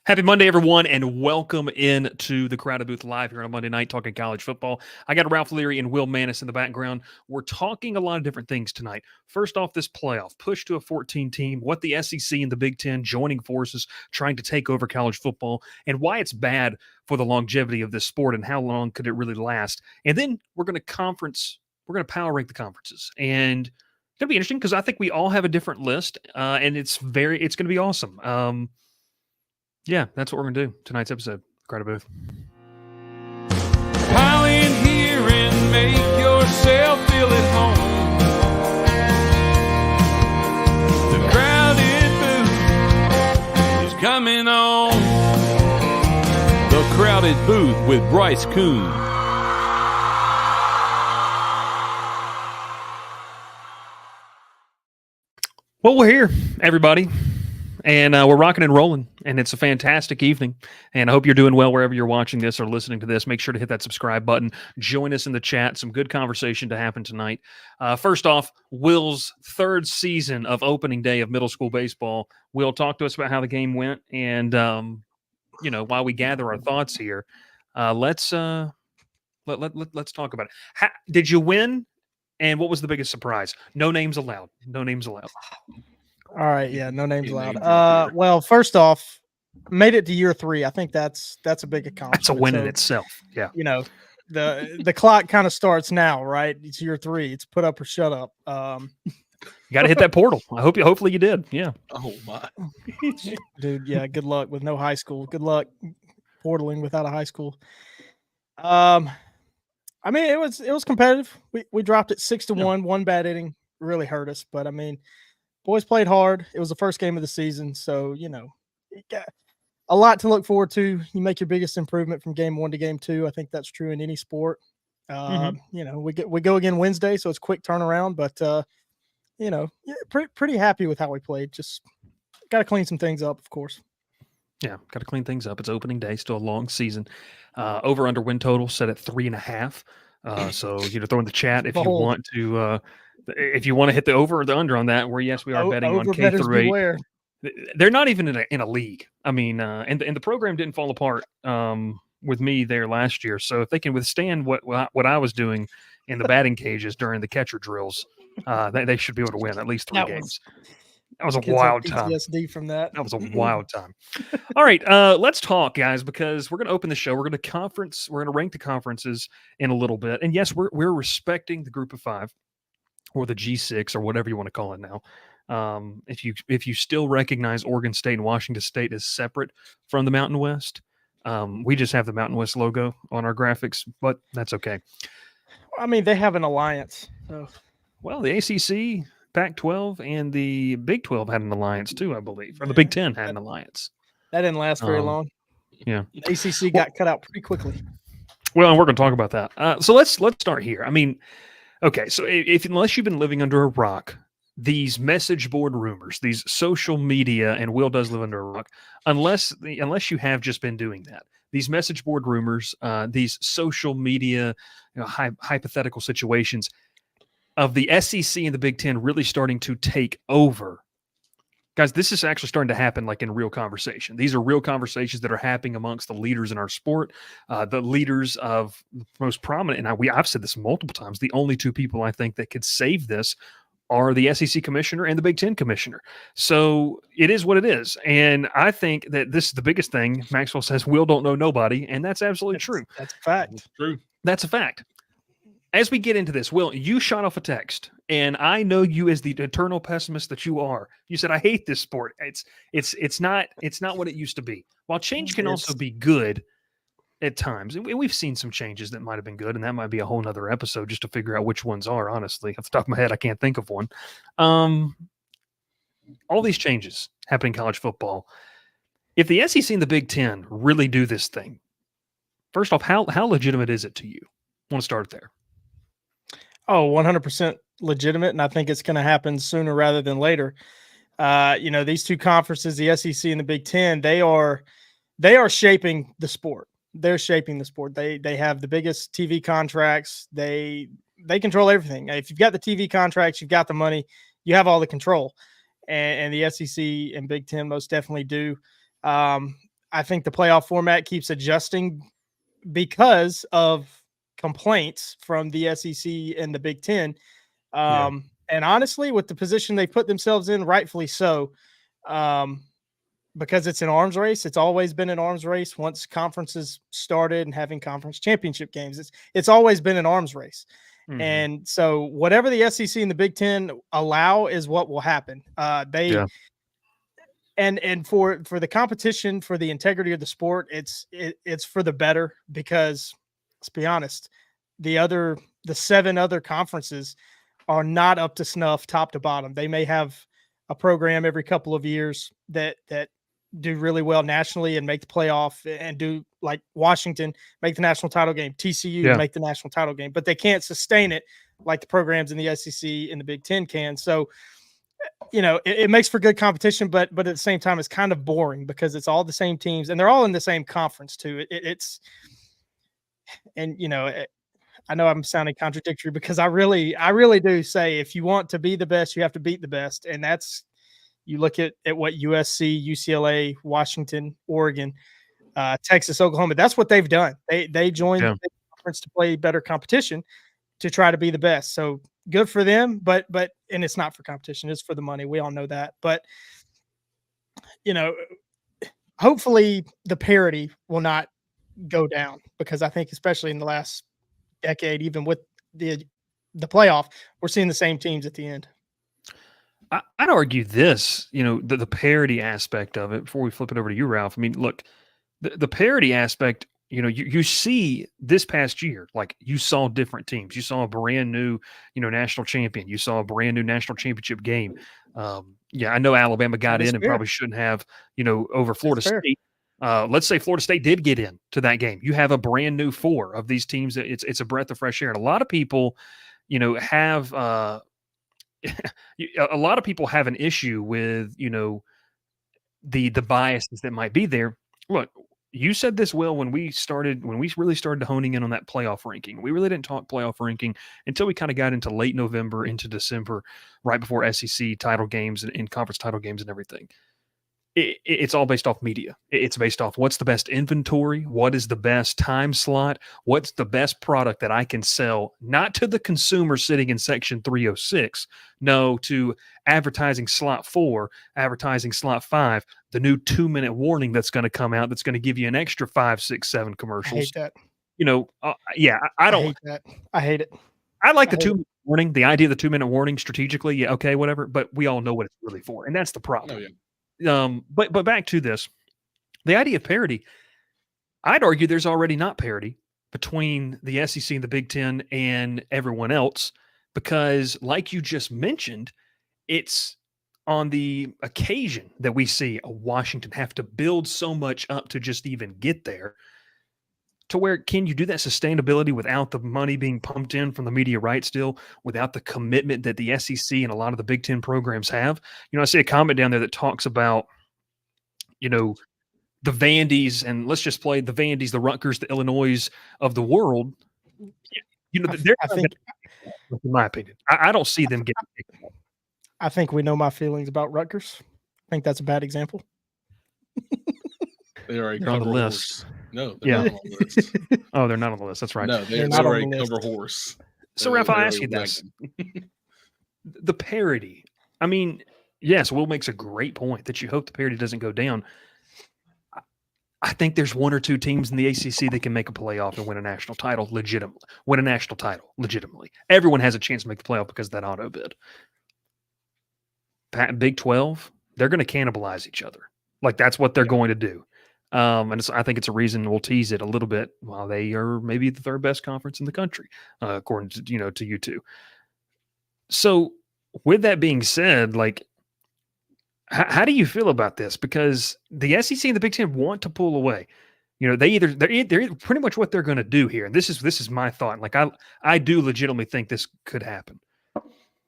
Happy Monday, everyone, and welcome in to the Crowded Booth Live here on a Monday night talking college football. I got Ralph Leary and Will Manis in the background. We're talking a lot of different things tonight. First off, this playoff push to a 14 team, what the SEC and the Big Ten joining forces trying to take over college football, and why it's bad for the longevity of this sport and how long could it really last. And then we're going to power rank the conferences. And it's going to be interesting because I think we all have a different list, and it's going to be awesome. Yeah, that's what we're going to do tonight's episode. Crowded Booth. Pile in here and make yourself feel at home. The Crowded Booth is coming on. The Crowded Booth with Bryce Koon. Well, we're here, everybody. And we're rocking and rolling, and it's a fantastic evening. And I hope you're doing well wherever you're watching this or listening to this. Make sure to hit that subscribe button. Join us in the chat. Some good conversation to happen tonight. First off, Will's third season of opening day of middle school baseball. Will, talk to us about how the game went, and while we gather our thoughts here, let's talk about it. Did you win? And what was the biggest surprise? No names allowed. No names allowed. All right, yeah, no names allowed. Well, first off, made it to year 3. I think that's a big accomplishment. That's a win in itself. Yeah. You know, the clock kind of starts now, right? It's year 3. It's put up or shut up. You got to hit that portal. Hopefully you did. Yeah. Oh my, dude. Yeah. Good luck with no high school. Good luck portaling without a high school. I mean, it was competitive. We dropped it 6-1. One bad inning really hurt us, but I mean, boys played hard. It was the first game of the season, so you got a lot to look forward to. You make your biggest improvement from game 1 to game 2. I think that's true in any sport. We go again Wednesday, so it's quick turnaround. But pretty happy with how we played. Just got to clean some things up, of course. Yeah, got to clean things up. It's opening day, still a long season. Over under win total set at 3.5. So throw in the chat if you want to. If you want to hit the over or the under on that, where yes, we are betting on K through 8. They're not even in a league. I mean, and the program didn't fall apart with me there last year. So if they can withstand what I was doing in the batting cages during the catcher drills, they should be able to win at least 3 games. That was a wild time. PTSD from that. That was a wild time. All right, let's talk, guys, because we're going to open the show. We're going to rank the conferences in a little bit, and yes, we're respecting the Group of 5. Or the G6 or whatever you want to call it now. If you still recognize Oregon State and Washington State as separate from the Mountain West, we just have the Mountain West logo on our graphics, but that's okay. I mean, they have an alliance. So. Well, the ACC, Pac-12, and the Big 12 had an alliance too, I believe. Or the Big 10 had an alliance. That didn't last very long. Yeah. The ACC got cut out pretty quickly. Well, and we're going to talk about that. So let's start here. I mean, okay, so unless you've been living under a rock, these message board rumors, these social media, and Will does live under a rock, unless you have just been doing that, these message board rumors, these social media, hypothetical situations of the SEC and the Big Ten really starting to take over. Guys, this is actually starting to happen like in real conversation. These are real conversations that are happening amongst the leaders in our sport, the leaders of the most prominent. And I've said this multiple times. The only 2 people I think that could save this are the SEC commissioner and the Big Ten commissioner. So it is what it is. And I think that this is the biggest thing. Maxwell says, Will don't know nobody. And that's absolutely true. That's a fact. that's true. That's a fact. As we get into this, Will, you shot off a text, and I know you as the eternal pessimist that you are. You said, "I hate this sport. It's not what it used to be." While change can also be good at times, and we've seen some changes that might have been good, and that might be a whole nother episode just to figure out which ones are. Honestly, off the top of my head, I can't think of one. All these changes happening in college football. If the SEC and the Big Ten really do this thing, first off, how legitimate is it to you? I want to start there. Oh, 100% legitimate, and I think it's going to happen sooner rather than later. These 2 conferences, the SEC and the Big Ten, they are shaping the sport. They're shaping the sport. They have the biggest TV contracts. They control everything. If you've got the TV contracts, you've got the money, you have all the control. And the SEC and Big Ten most definitely do. I think the playoff format keeps adjusting because of complaints from the SEC and the Big Ten. And honestly, with the position they put themselves in, rightfully so, because it's an arms race. It's always been an arms race once conferences started and having conference championship games. It's always been an arms race. Mhm. And so whatever the SEC and the Big Ten allow is what will happen. And for the competition, for the integrity of the sport, it's for the better, because let's be honest, the 7 other conferences are not up to snuff top to bottom. They may have a program every couple of years that do really well nationally and make the playoff, and do like Washington, make the national title game, TCU make the national title game, but they can't sustain it like the programs in the SEC and the Big Ten can. So, it makes for good competition, but at the same time, it's kind of boring because it's all the same teams and they're all in the same conference too. I know I'm sounding contradictory because I really do say, if you want to be the best, you have to beat the best. And that's, you look at what USC, UCLA, Washington, Oregon, Texas, Oklahoma, that's what they've done. They joined the conference to play better competition, to try to be the best. So good for them, but and it's not for competition, it's for the money. We all know that. But hopefully the parity will not go down, because I think especially in the last decade, even with the playoff, we're seeing the same teams at the end. I'd argue this, the parity aspect of it, before we flip it over to you, Ralph. I mean, look, the parity aspect, you see this past year, like, you saw different teams. You saw a brand new, national champion. You saw a brand new national championship game. I know Alabama got in and probably shouldn't have, over Florida State. Let's say Florida State did get in to that game. You have a brand new 4 of these teams. It's a breath of fresh air. And a lot of people, have a lot of people have an issue with, the biases that might be there. Look, you said this, Will, when we really started honing in on that playoff ranking. We really didn't talk playoff ranking until we kind of got into late November, into December, right before SEC title games and conference title games and everything. It's all based off media. It's based off what's the best inventory, what is the best time slot, what's the best product that I can sell, not to the consumer sitting in section 306, no, to advertising slot 4, advertising slot 5, the new 2-minute warning that's going to come out that's going to give you an extra 5, 6, 7 commercials. I hate that. I don't hate that. I hate it. I like the 2-minute warning, the idea of the 2-minute warning strategically. Yeah, okay, whatever. But we all know what it's really for, and that's the problem. Oh, yeah. But back to this, the idea of parity, I'd argue there's already not parity between the SEC and the Big Ten and everyone else, because like you just mentioned, it's on the occasion that we see a Washington have to build so much up to just even get there, to where, can you do that sustainability without the money being pumped in from the media rights deal, without the commitment that the SEC and a lot of the Big Ten programs have? I see a comment down there that talks about, the Vandies, and let's just play the Vandies, the Rutgers, the Illinois of the world. They're, I think, in my opinion, I don't see them getting picked up. I think we know my feelings about Rutgers. I think that's a bad example. They are a They're on the cover list. horse. No, they're not on the list. Oh, they're not on the list. That's right. No, They're they not are on a the list. cover horse. So, Ralph, I'll ask you this. The parity. I mean, yes, Will makes a great point that you hope the parity doesn't go down. I think there's 1 or 2 teams in the ACC that can make a playoff and win a national title legitimately. Everyone has a chance to make the playoff because of that auto bid. Big 12, they're going to cannibalize each other. Like, that's what they're going to do. And I think it's a reason we'll tease it a little bit, while they are maybe the 3rd best conference in the country, according to, to you two. So with that being said, like, how do you feel about this? Because the SEC and the Big Ten want to pull away. They're pretty much what they're going to do here. And this is my thought. Like, I do legitimately think this could happen.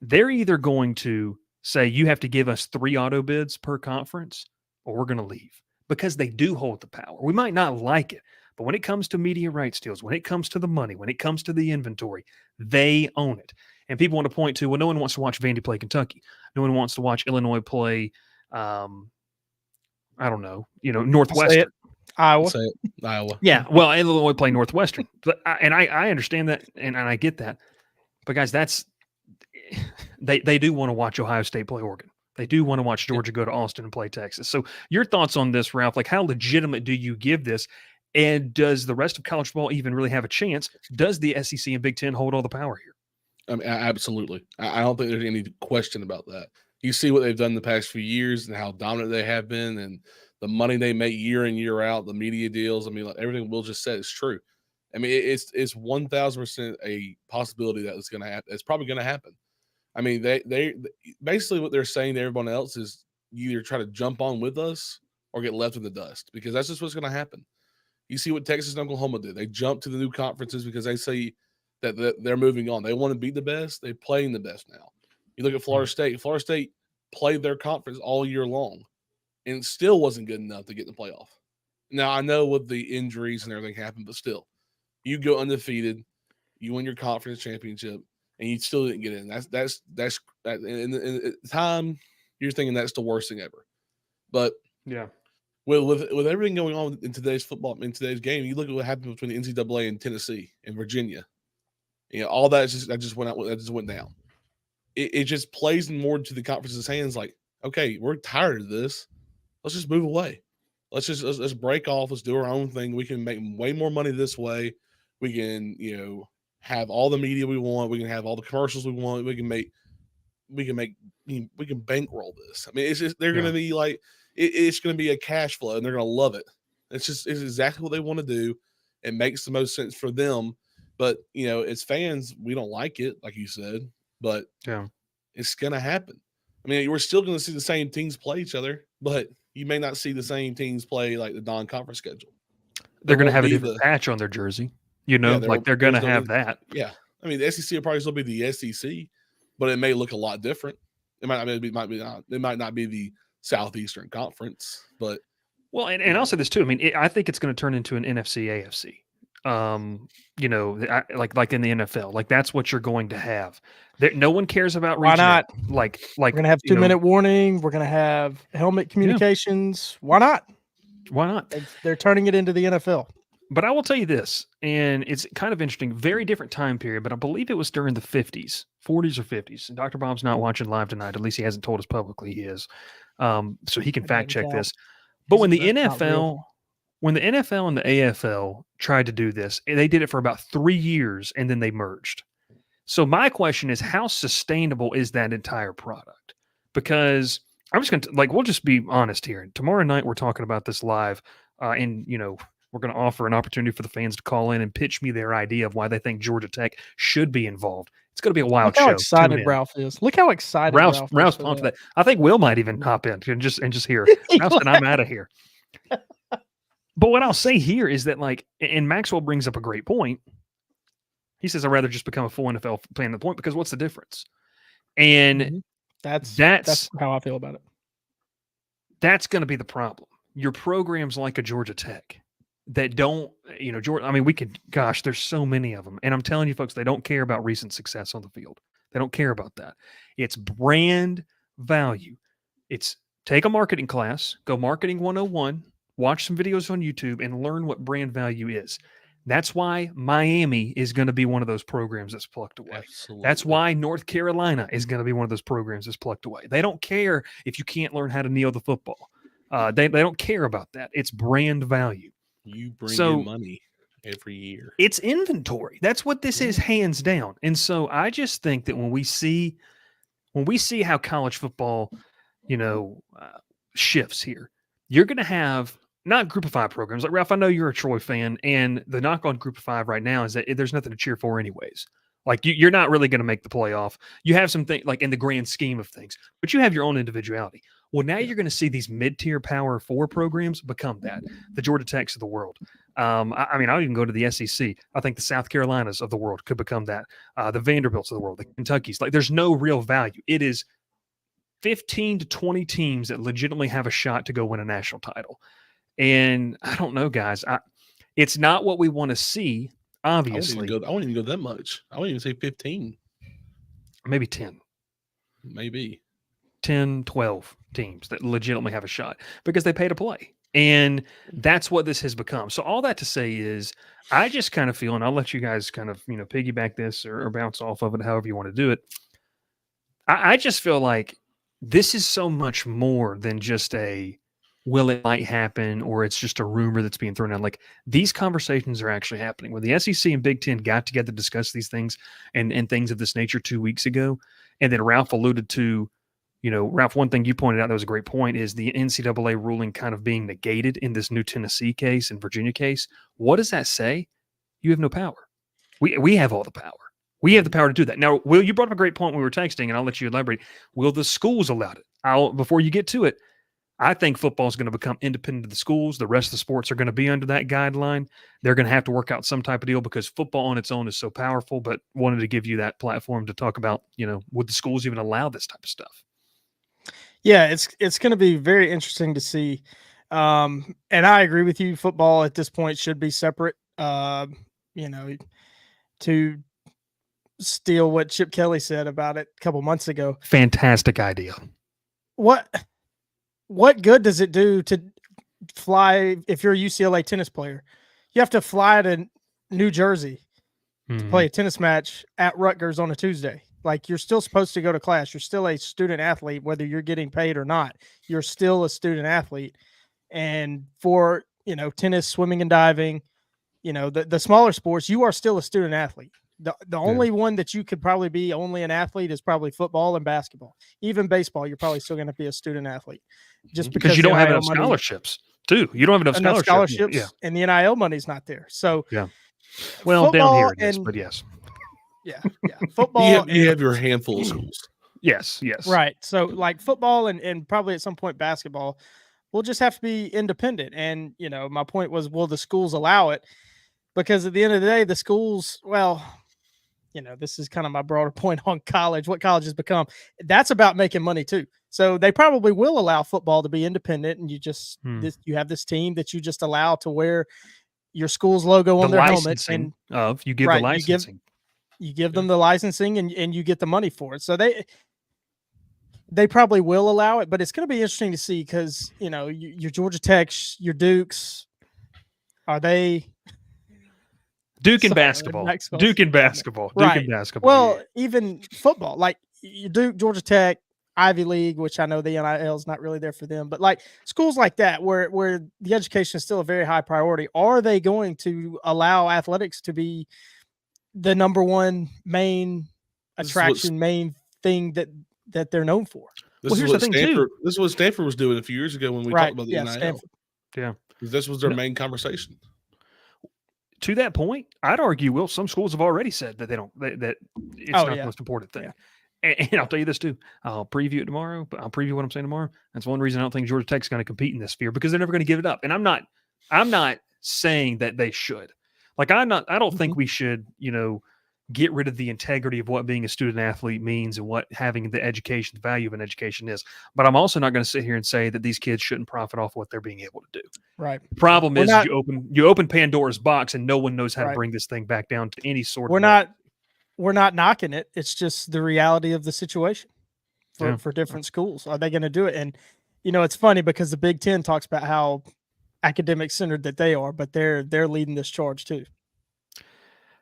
They're either going to say, you have to give us 3 auto bids per conference, or we're going to leave, because they do hold the power. We might not like it, but when it comes to media rights deals, when it comes to the money, when it comes to the inventory, they own it. And people want to point to, well, no one wants to watch Vandy play Kentucky. No one wants to watch Illinois play, I don't know, Northwestern. Iowa. Say it. Iowa. Yeah, well, Illinois play Northwestern, but I understand that and I get that, but guys, that's they do want to watch Ohio State play Oregon. They do want to watch Georgia go to Austin and play Texas. So your thoughts on this, Ralph? Like, how legitimate do you give this? And does the rest of college football even really have a chance? Does the SEC and Big Ten hold all the power here? I mean, absolutely. I don't think there's any question about that. You see what they've done the past few years and how dominant they have been, and the money they make year in year out, the media deals. I mean, like everything Will just said is true. I mean, it's 1,000% a possibility that it's going to happen. It's probably going to happen. I mean, they basically what they're saying to everyone else is you either try to jump on with us or get left in the dust, because that's just what's going to happen. You see what Texas and Oklahoma did. They jumped to the new conferences because they say that they're moving on. They want to be the best. They're playing the best now. You look at Florida State. Florida State played their conference all year long and still wasn't good enough to get in the playoff. Now, I know with the injuries and everything happened, but still, you go undefeated, you win your conference championship, and you still didn't get in. That's in the time you're thinking that's the worst thing ever. But yeah, with everything going on in today's football, in today's game, you look at what happened between the NCAA and Tennessee and Virginia. You know, all that just went out. That just went down. It just plays more to the conference's hands. Like, okay, we're tired of this. Let's just move away. Let's break off. Let's do our own thing. We can make way more money this way. We can, have all the media we want. We can have all the commercials we want. We can bankroll this. I mean, it's just they're going to be like it's going to be a cash flow, and they're going to love it. It's exactly what they want to do. It makes the most sense for them. But as fans, we don't like it, like you said. But it's going to happen. I mean, we're still going to see the same teams play each other, but you may not see the same teams play like the non-conference schedule. They're going to have a different patch on their jersey. They're going to have that. Yeah. I mean, the SEC will probably still be the SEC, but it may look a lot different. It might not be the Southeastern Conference, but and I'll say this too. I mean, I think it's going to turn into an NFC AFC. Like in the NFL, like that's what you're going to have. No one cares about region. Why not? Like we're going to have 2-minute warning. We're going to have helmet communications. Yeah. Why not? Why not? They're turning it into the NFL. But I will tell you this, and it's kind of interesting, very different time period, but I believe it was during the 40s or 50s. And Dr. Bob's not watching live tonight. At least he hasn't told us publicly he is. So he can fact check this. But when the NFL and the AFL tried to do this, they did it for about 3 years, and then they merged. So my question is, how sustainable is that entire product? Because I'm just going to, we'll just be honest here. Tomorrow night, we're talking about this live, and, we're going to offer an opportunity for the fans to call in and pitch me their idea of why they think Georgia Tech should be involved. It's going to be a wild show. Look how excited Ralph is. Look how excited Ralph's pumped for that. I think Will might even hop in and just hear. Ralph said, I'm out of here. But what I'll say here is that, and Maxwell brings up a great point. He says, I'd rather just become a full NFL fan at the point, because what's the difference? And that's how I feel about it. That's going to be the problem. Your programs like a Georgia Tech that don't, Georgia, I mean, there's so many of them. And I'm telling you, folks, they don't care about recent success on the field. They don't care about that. It's brand value. It's take a marketing class, go Marketing 101, watch some videos on YouTube, and learn what brand value is. That's why Miami is going to be one of those programs that's plucked away. Absolutely. That's why North Carolina is going to be one of those programs that's plucked away. They don't care if you can't learn how to kneel the football. They don't care about that. It's brand value. You bring in money every year. It's inventory. That's what this is, hands down. And so I just think that when we see how college football, shifts here, you're going to have not Group of Five programs. Like, Ralph, I know you're a Troy fan, and the knock on Group of Five right now is that there's nothing to cheer for anyways. Like, you're not really going to make the playoff. You have some things, like, in the grand scheme of things, but you have your own individuality. Well, now you're going to see these mid-tier Power 4 programs become that. The Georgia Techs of the world. I mean, I'll even go to the SEC. I think the South Carolinas of the world could become that. The Vanderbilts of the world, the Kentuckys. Like, there's no real value. It is 15 to 20 teams that legitimately have a shot to go win a national title. And I don't know, guys. It's not what we want to see, obviously. I wouldn't even go that much. I wouldn't even say 15. Maybe 10. Maybe. 10, 12 teams that legitimately have a shot because they pay to play. And that's what this has become. So all that to say is, I just kind of feel, and I'll let you guys kind of, piggyback this or bounce off of it, however you want to do it. I just feel like this is so much more than just will it might happen, or it's just a rumor that's being thrown out. Like, these conversations are actually happening. When the SEC and Big Ten got together to discuss these things and things of this nature 2 weeks ago, and then Ralph alluded to, Ralph, one thing you pointed out that was a great point is the NCAA ruling kind of being negated in this new Tennessee case and Virginia case. What does that say? You have no power. We have all the power. We have the power to do that. Now, Will, you brought up a great point when we were texting, and I'll let you elaborate. Will the schools allow it? Before you get to it, I think football is going to become independent of the schools. The rest of the sports are going to be under that guideline. They're going to have to work out some type of deal because football on its own is so powerful, but wanted to give you that platform to talk about, would the schools even allow this type of stuff? Yeah, it's going to be very interesting to see. And I agree with you. Football at this point should be separate. To steal what Chip Kelly said about it a couple months ago. Fantastic idea. What good does it do to fly if you're a UCLA tennis player? You have to fly to New Jersey to play a tennis match at Rutgers on a Tuesday. Like, you're still supposed to go to class. You're still a student athlete, whether you're getting paid or not. You're still a student athlete. And for, tennis, swimming, and diving, the smaller sports, you are still a student athlete. The only one that you could probably be only an athlete is probably football and basketball. Even baseball, you're probably still going to be a student athlete. Just because you don't have enough scholarships, too. You don't have enough scholarships. Yeah. And the NIL money's not there. So, yeah. Well, down here it is, but yes. Yeah. Football. You have your handful of schools. Yes. Right. So, like, football and probably at some point basketball will just have to be independent. And, my point was, will the schools allow it? Because at the end of the day, the schools, this is kind of my broader point on college, what college has become. That's about making money too. So they probably will allow football to be independent, and you have this team that you just allow to wear your school's logo on their helmet, and you give the licensing. You give them the licensing, and you get the money for it. So they probably will allow it, but it's going to be interesting to see because your Georgia Techs, your Dukes, are they? Duke and basketball. Right. Well, even football, like Duke, Georgia Tech, Ivy League, which I know the NIL is not really there for them, but like schools like that where the education is still a very high priority, are they going to allow athletics to be the number one main attraction, main thing that they're known for? This is what Stanford was doing a few years ago when we talked about the NIL. Stanford. Yeah. This was their main conversation. To that point, I'd argue, Will, some schools have already said that that it's not the most important thing. Yeah. And I'll tell you this too. I'll preview it tomorrow, but I'll preview what I'm saying tomorrow. That's one reason I don't think Georgia Tech's going to compete in this sphere, because they're never going to give it up. And I'm not saying that they should. Like, I don't think we should, get rid of the integrity of what being a student athlete means and what having the value of an education is. But I'm also not going to sit here and say that these kids shouldn't profit off what they're being able to do. Right. The problem is you open Pandora's box and no one knows how to bring this thing back down to any sort of. We're not knocking it. It's just the reality of the situation for different schools. Are they going to do it? And, it's funny because the Big Ten talks about how academic centered that they are, but they're leading this charge too.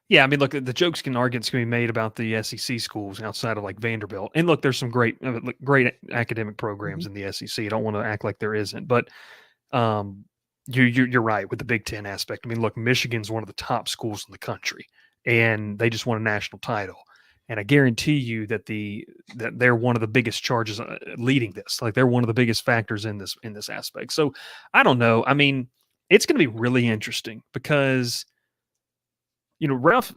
Yeah, I mean, look, the jokes and arguments can be made about the SEC schools outside of like Vanderbilt, and look, there's some great academic programs in the SEC. I don't want to act like there isn't, but you're right with the Big Ten aspect. I mean, look, Michigan's one of the top schools in the country, and they just won a national title. And I guarantee you that they're one of the biggest charges leading this. Like, they're one of the biggest factors in this aspect. So I don't know. I mean, it's going to be really interesting because. Ralph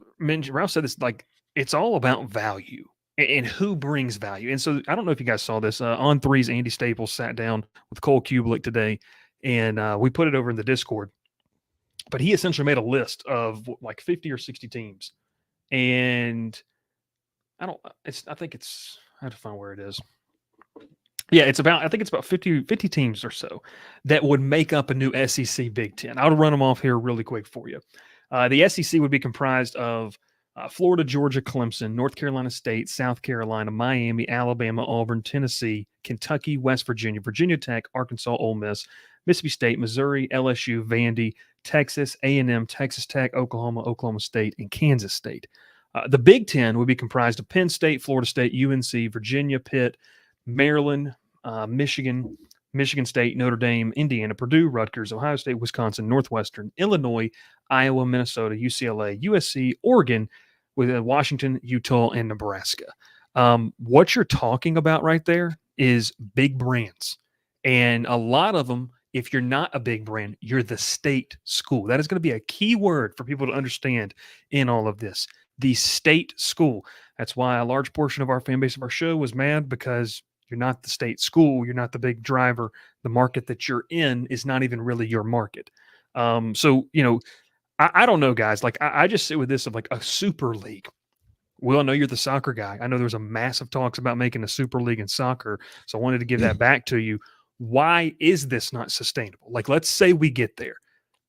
said this, like, it's all about value and who brings value. And so I don't know if you guys saw this. On Three's Andy Staples sat down with Cole Kubelik today, and we put it over in the Discord. But he essentially made a list of like 50 or 60 teams. And I have to find where it is. Yeah, I think it's about 50 teams or so that would make up a new SEC Big Ten. I'll run them off here really quick for you. The SEC would be comprised of Florida, Georgia, Clemson, North Carolina State, South Carolina, Miami, Alabama, Auburn, Tennessee, Kentucky, West Virginia, Virginia Tech, Arkansas, Ole Miss, Mississippi State, Missouri, LSU, Vandy, Texas, A&M, Texas Tech, Oklahoma, Oklahoma State, and Kansas State. The Big Ten would be comprised of Penn State, Florida State, UNC, Virginia, Pitt, Maryland, Michigan, Michigan State, Notre Dame, Indiana, Purdue, Rutgers, Ohio State, Wisconsin, Northwestern, Illinois, Iowa, Minnesota, UCLA, USC, Oregon, with Washington, Utah, and Nebraska. What you're talking about right there is big brands. And a lot of them, if you're not a big brand, you're the state school. That is going to be a key word for people to understand in all of this. The state school. That's why a large portion of our fan base of our show was mad, because you're not the state school. You're not the big driver. The market that you're in is not even really your market. So, I don't know, guys. Like, I just sit with this of like a super league. Will, I know you're the soccer guy. I know there's a massive talks about making a super league in soccer. So I wanted to give that back to you. Why is this not sustainable? Like, let's say we get there.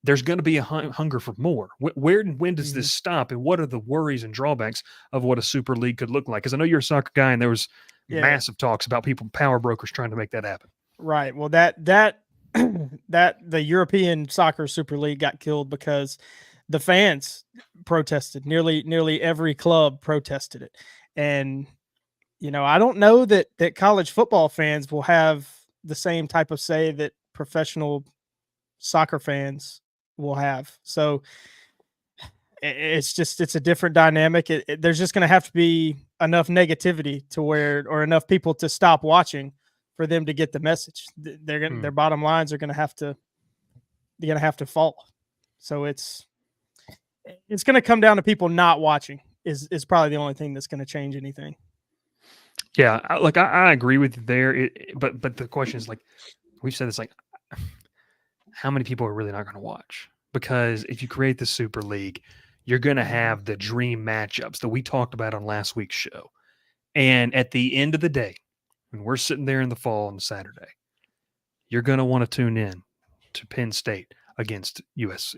There's going to be a hunger for more. When does this stop? And what are the worries and drawbacks of what a super league could look like? Because I know you're a soccer guy, and there was massive talks about people, power brokers, trying to make that happen. Right. Well, that the European Soccer Super League got killed because the fans protested. Nearly every club protested it. And, I don't know that college football fans will have the same type of say that professional soccer fans will have. So it's a different dynamic. There's just going to have to be enough negativity or enough people to stop watching for them to get the message. Their bottom lines are going to have to fall. So it's going to come down to people not watching is probably the only thing that's going to change anything. Yeah. I agree with you there. But the question is, like, we've said this, like, how many people are really not going to watch? Because if you create the Super League, you're going to have the dream matchups that we talked about on last week's show. And at the end of the day, when we're sitting there in the fall on Saturday, you're going to want to tune in to Penn State against USC.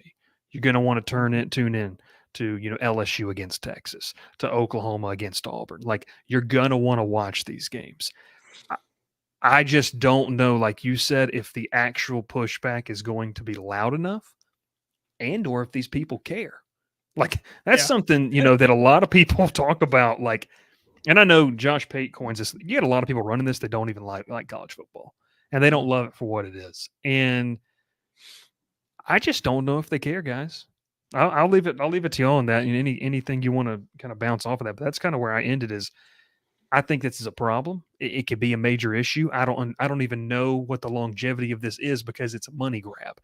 You're going to want to tune in to LSU against Texas, to Oklahoma against Auburn. Like, you're going to want to watch these games. I just don't know, like you said, if the actual pushback is going to be loud enough, and or if these people care. Like, that's something, that a lot of people talk about. Like, and I know Josh Pate coins this. You get a lot of people running this that don't even like college football, and they don't love it for what it is. And I just don't know if they care, guys. I'll leave it to you on that. And anything you want to kind of bounce off of that, but that's kind of where I ended. Is I think this is a problem. It could be a major issue. I don't even know what the longevity of this is, because it's a money grab.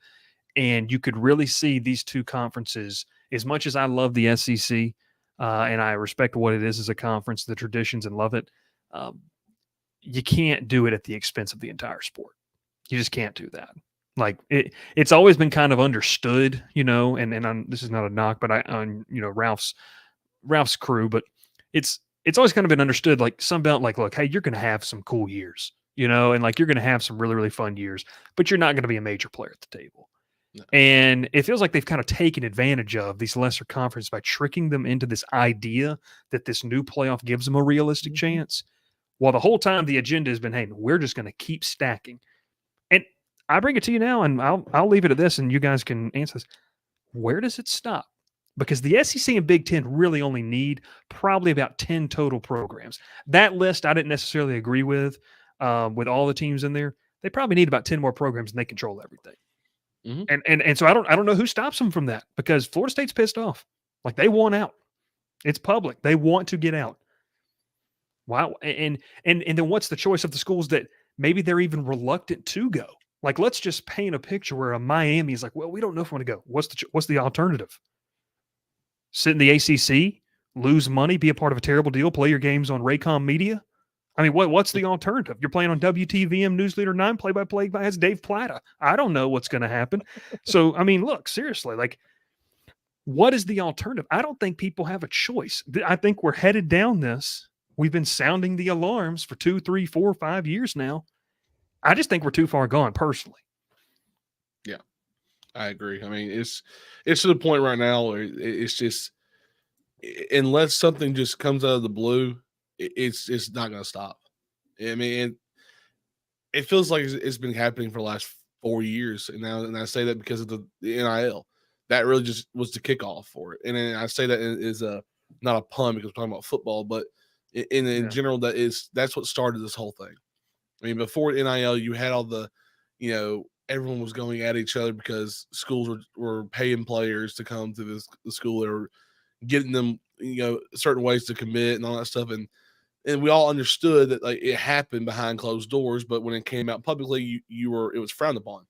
And you could really see these two conferences, as much as I love the SEC and I respect what it is as a conference, the traditions, and love it, you can't do it at the expense of the entire sport. You just can't do that. Like, it's always been kind of understood, and this is not a knock, but on Ralph's crew, but it's always kind of been understood, like, Sunbelt, like, look, hey, you're going to have some cool years, and like, you're going to have some really, really fun years, but you're not going to be a major player at the table. No. And it feels like they've kind of taken advantage of these lesser conferences by tricking them into this idea that this new playoff gives them a realistic chance. While the whole time the agenda has been, hey, we're just going to keep stacking. And I bring it to you now, and I'll leave it at this, and you guys can answer this. Where does it stop? Because the SEC and Big Ten really only need probably about 10 total programs. That list I didn't necessarily agree with all the teams in there. They probably need about 10 more programs, and they control everything. Mm-hmm. And so I don't know who stops them from that, because Florida State's pissed off. Like, they want out. It's public. They want to get out. Wow. And then what's the choice of the schools that maybe they're even reluctant to go? Like, let's just paint a picture where a Miami is like, well, we don't know if we want to go. What's the alternative? Sit in the ACC, lose money, be a part of a terrible deal, play your games on Raycom Media? I mean, what's the alternative? You're playing on WTVM News Leader 9, play-by-play by Dave Plata. I don't know what's going to happen. So, I mean, look, seriously, like, what is the alternative? I don't think people have a choice. I think we're headed down this. We've been sounding the alarms for 2, 3, 4, 5 years now. I just think we're too far gone, personally. Yeah, I agree. I mean, it's to the point right now where it's just unless something just comes out of the blue, it's not going to stop. I mean, it feels like it's been happening for the last 4 years, and I say that because of the NIL. That really just was the kickoff for it. And then I say that is not a pun because we're talking about football, but in general, that's what started this whole thing. I mean, before NIL, you had all the, everyone was going at each other because schools were paying players to come to the school or getting them, certain ways to commit and all that stuff. And we all understood that like it happened behind closed doors, but when it came out publicly, it was frowned upon.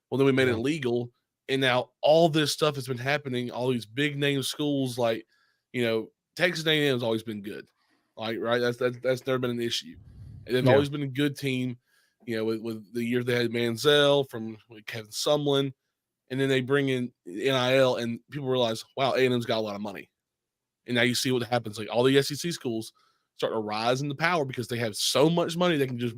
Well, then we made it legal, and now all this stuff has been happening. All these big name schools, like Texas A&M has always been good, like right. That's never been an issue. And they've always been a good team. With the year they had Manziel from Kevin Sumlin, and then they bring in NIL, and people realize, wow, A&M's got a lot of money. And now you see what happens. Like all the SEC schools start to rise into power because they have so much money they can just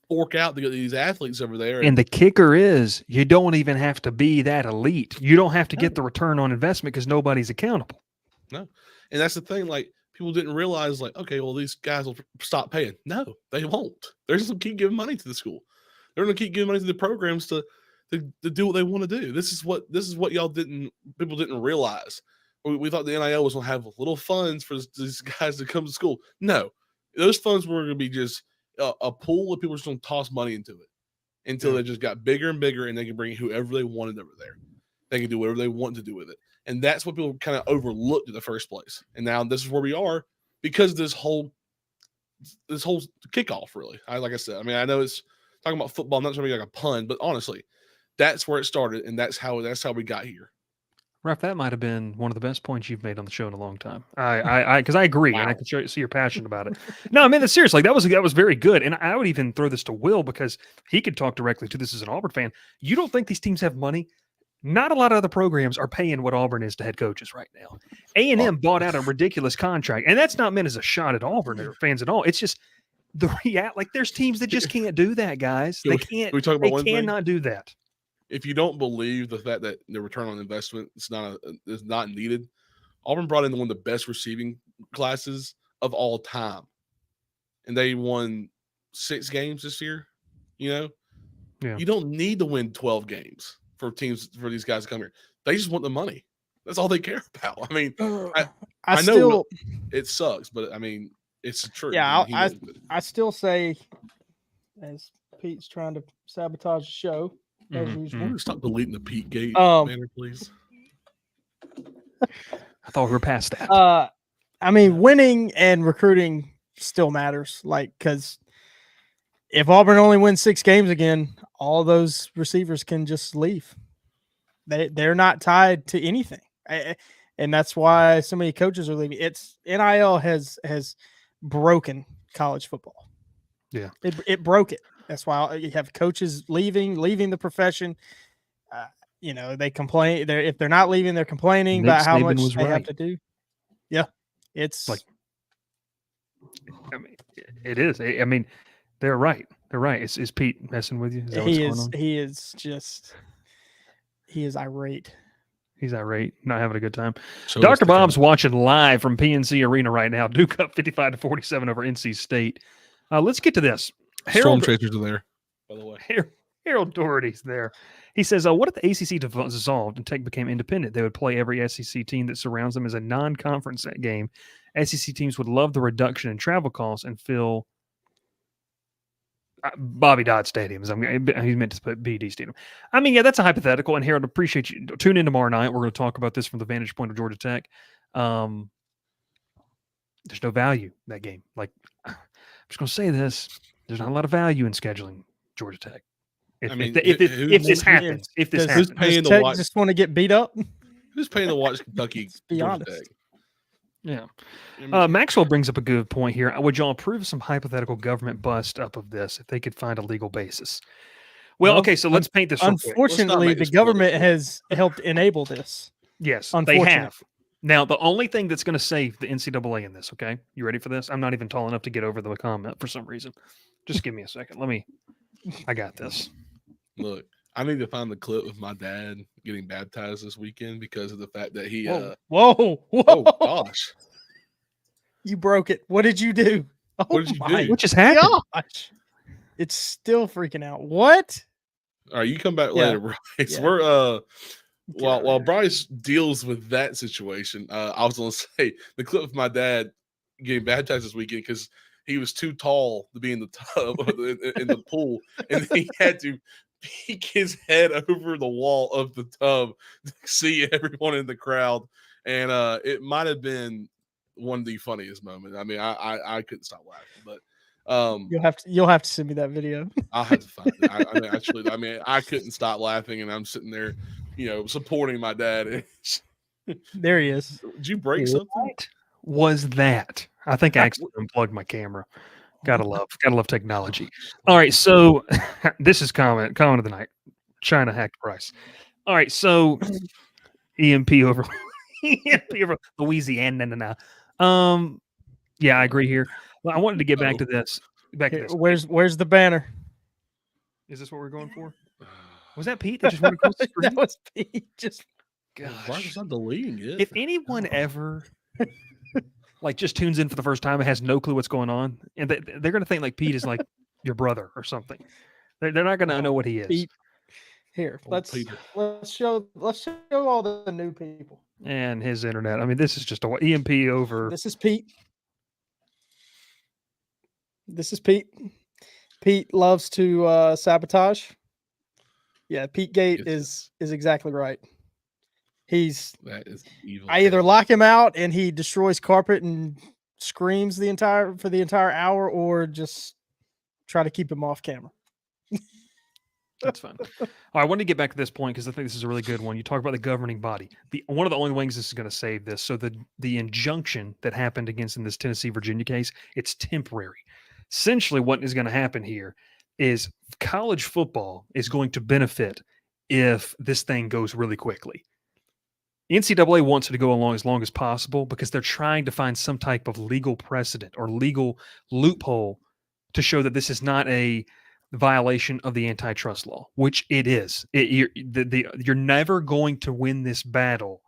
fork out to get these athletes over there. And the kicker is you don't even have to be that elite. You don't have to get the return on investment because nobody's accountable. No. And that's the thing. Like people didn't realize like, okay, well, these guys will stop paying. No, they won't. They're just going to keep giving money to the school. They're going to keep giving money to the programs to do what they want to do. This is what people didn't realize. We thought the NIL was going to have little funds for these guys to come to school. No, those funds were going to be just a pool of people just going to toss money into it until they just got bigger and bigger, and they can bring whoever they wanted over there. They can do whatever they want to do with it. And that's what people kind of overlooked in the first place. And now this is where we are because of this whole kickoff, really. Like I said, I mean, I know it's talking about football. I'm not trying to be like a pun, but honestly, that's where it started, and that's how we got here. Ralph, that might have been one of the best points you've made on the show in a long time. Because I agree, and I can see you're passionate about it. No, I mean, that's seriously, that was very good. And I would even throw this to Will because he could talk directly to this as an Auburn fan. You don't think these teams have money? Not a lot of other programs are paying what Auburn is to head coaches right now. A&M bought out a ridiculous contract, and that's not meant as a shot at Auburn or fans at all. It's just the reality. Like there's teams that just can't do that, guys. They can't. They cannot do that. If you don't believe the fact that the return on investment is not needed, Auburn brought in one of the best receiving classes of all time, and they won 6 games this year. You don't need to win 12 games for these guys to come here. They just want the money. That's all they care about. I mean, I know it sucks, but I mean, it's true. Yeah, I still say, as Pete's trying to sabotage the show. Stop deleting the Pete Gate banner, please. I thought we were past that. I mean, winning and recruiting still matters. Like, because if Auburn only wins 6 games again, all those receivers can just leave. They're not tied to anything, and that's why so many coaches are leaving. It's NIL has broken college football. Yeah, it broke it. That's why you have coaches leaving the profession. They complain. If they're not leaving, they're complaining about how much they have to do. Yeah, it's like, I mean, it is. I mean, they're right. They're right. Is Pete messing with you? He is irate. He's irate, not having a good time. So Dr. Bob's watching live from PNC Arena right now. Duke up 55-47 over NC State. Let's get to this. Storm Chasers are there, by the way. Harold Doherty's there. He says, what if the ACC dissolved and Tech became independent? They would play every SEC team that surrounds them as a non-conference game. SEC teams would love the reduction in travel costs and fill Bobby Dodd Stadium. He's meant to put BD Stadium. I mean, yeah, that's a hypothetical. And Harold, appreciate you. Tune in tomorrow night. We're going to talk about this from the vantage point of Georgia Tech. There's no value in that game. Like, I'm just going to say this. There's not a lot of value in scheduling Georgia Tech. If this happens, who's paying to watch? Just want to get beat up? Who's paying to watch Kentucky? Be honest. Tech? Yeah. Maxwell brings up a good point here. Would y'all approve some hypothetical government bust up of this if they could find a legal basis? Well, okay, so let's paint this. Unfortunately, the government has helped enable this. Yes, they have. Now, the only thing that's going to save the NCAA in this, okay? You ready for this? I'm not even tall enough to get over the comment for some reason. Just give me a second. I got this. Look, I need to find the clip of my dad getting baptized this weekend because of the fact that he Whoa. Oh gosh. You broke it. What did you do? Oh What did you my do? What just happened? gosh. It's still freaking out. What? All right, you come back Yeah. later, Bryce. Yeah. We're Get out while of here. Bryce deals with that situation, I was gonna say the clip of my dad getting baptized this weekend because he was too tall to be in the tub in the pool, and he had to peek his head over the wall of the tub to see everyone in the crowd, and it might have been one of the funniest moments. I mean, I couldn't stop laughing, but You'll have to send me that video. I'll have to find it. I mean, actually, I mean, I couldn't stop laughing, and I'm sitting there, supporting my dad. There he is. Did you break something? What was that? I think I accidentally unplugged my camera. Gotta love technology. All right, so this is comment of the night. China hacked Bryce. All right, so EMP over Louisiana. Yeah, I agree here. Well, I wanted to get back to this. Here, where's the banner? Is this what we're going for? Was that Pete that just went across the screen? That was Pete. Just Bryce Gosh. was not deleting it. If anyone ever just tunes in for the first time and has no clue what's going on, and they're going to think like Pete is like your brother or something. They're not going to know what he is. Pete. Here, let's show all the new people. And his internet. I mean, this is just a EMP over. This is Pete. This is Pete. Pete loves to sabotage. Yeah, Pete Gate is exactly right. That is evil. I either lock him out and he destroys carpet and screams for the entire hour, or just try to keep him off camera. That's fun. I wanted to get back to this point because I think this is a really good one. You talk about the governing body. One of the only ways this is going to save this. So the injunction that happened against in this Tennessee Virginia case, it's temporary. Essentially, what is going to happen here is college football is going to benefit if this thing goes really quickly. NCAA wants it to go along as long as possible because they're trying to find some type of legal precedent or legal loophole to show that this is not a violation of the antitrust law, which it is. You're never going to win this battle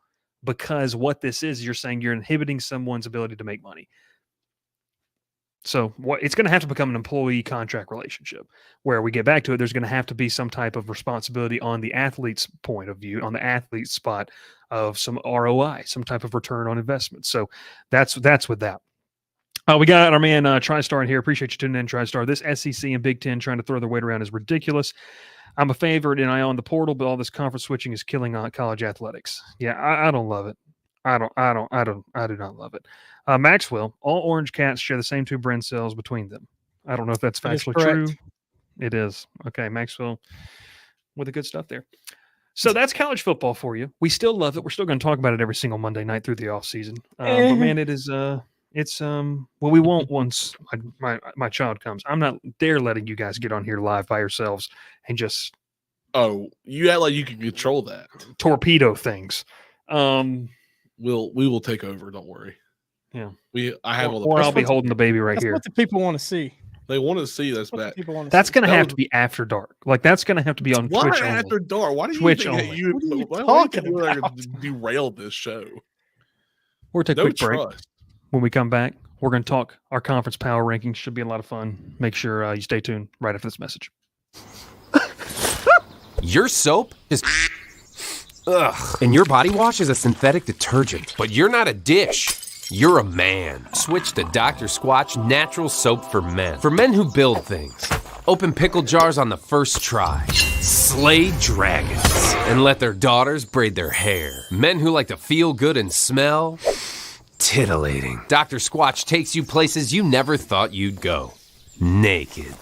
because what this is, you're saying you're inhibiting someone's ability to make money. So it's going to have to become an employee contract relationship where we get back to it. There's going to have to be some type of responsibility on the athlete's point of view, on the athlete's spot of some ROI, some type of return on investment. So that's with that. We got our man TriStar in here. Appreciate you tuning in, TriStar. This SEC and Big Ten trying to throw their weight around is ridiculous. I'm a favorite and I own the portal, but all this conference switching is killing college athletics. Yeah, I don't love it. I do not love it. Maxwell, all orange cats share the same two brain cells between them. I don't know if that's factually true. It is. Okay, Maxwell with the good stuff there. So that's college football for you. We still love it. We're still going to talk about it every single Monday night through the off season. But man, it is we won't once my child comes. I'm not dare letting you guys get on here live by yourselves and just you act like you can control that. Torpedo things. We will take over, don't worry. Yeah. I have all the I'll be holding the baby right here. That's what the people want to see. They want to see us back. That's going to have to be after dark. Like that's going to have to be on Twitch only. After dark? Why do you Twitch think only. Why do you derail this show? We're going to take a quick break. When we come back, we're going to talk our conference power rankings. Should be a lot of fun. Make sure you stay tuned right after this message. Your soap is ugh, and your body wash is a synthetic detergent. But you're not a dish. You're a man. Switch to Dr. Squatch Natural Soap for Men. For men who build things. Open pickle jars on the first try. Slay dragons. And let their daughters braid their hair. Men who like to feel good and smell titillating. Dr. Squatch takes you places you never thought you'd go. Naked.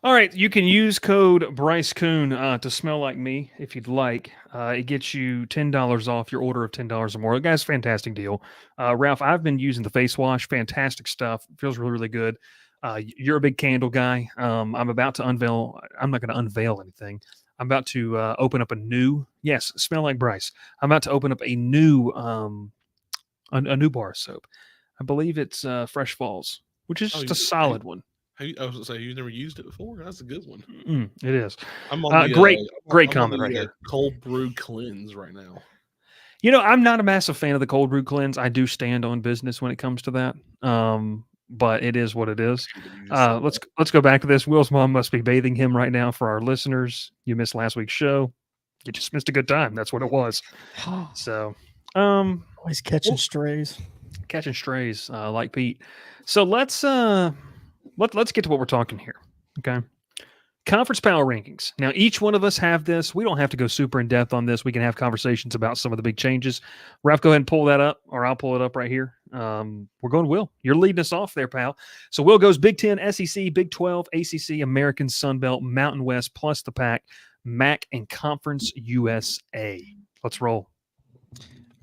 All right, you can use code Bryce Koon to smell like me if you'd like. It gets you $10 off your order of $10 or more. Guys, fantastic deal. Ralph, I've been using the face wash. Fantastic stuff. Feels really, really good. You're a big candle guy. I'm about to unveil. I'm not going to unveil anything. I'm about to open up a new. Yes, smell like Bryce. I'm about to open up a new bar of soap. I believe it's Fresh Falls, which is just a solid one. I was going to say, you've never used it before? That's a good one. It is. I'm on great comment right here. Cold brew cleanse right now. I'm not a massive fan of the cold brew cleanse. I do stand on business when it comes to that. But it is what it is. Let's go back to this. Will's mom must be bathing him right now. For our listeners, you missed last week's show. You just missed a good time. That's what it was. So, Always catching strays. Catching strays, like Pete. So let's get to what we're talking here. Okay. Conference power rankings. Now, each one of us have this. We don't have to go super in depth on this. We can have conversations about some of the big changes. Ralph, go ahead and pull that up, or I'll pull it up right here. We're going Will. You're leading us off there, pal. So Will goes Big 10, SEC, Big 12, ACC, American, Sun Belt, Mountain West, plus the Pac, MAC, and Conference USA. Let's roll.